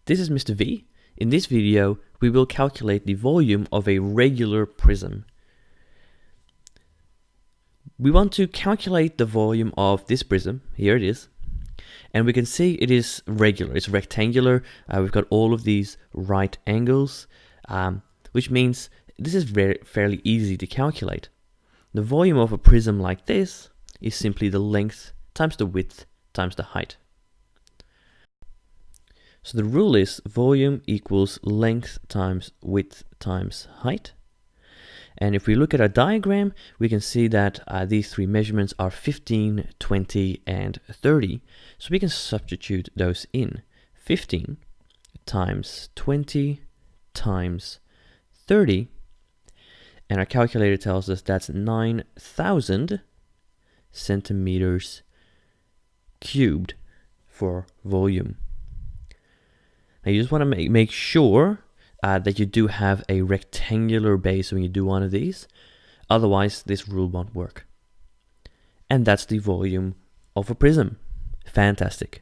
This is Mr. V. In this video, we will calculate the volume of a regular prism. We want to calculate the volume of this prism. Here it is. And we can see it is regular, it's rectangular. We've got all of these right angles, which means this is fairly easy to calculate. The volume of a prism like this is simply the length times the width times the height. So the rule is volume equals length times width times height. And if we look at our diagram, we can see that these three measurements are 15, 20, and 30. So we can substitute those in. 15 times 20 times 30. And our calculator tells us that's 9,000 centimeters cubed for volume. Now you just want to make sure that you do have a rectangular base when you do one of these. Otherwise, this rule won't work. And that's the volume of a prism. Fantastic.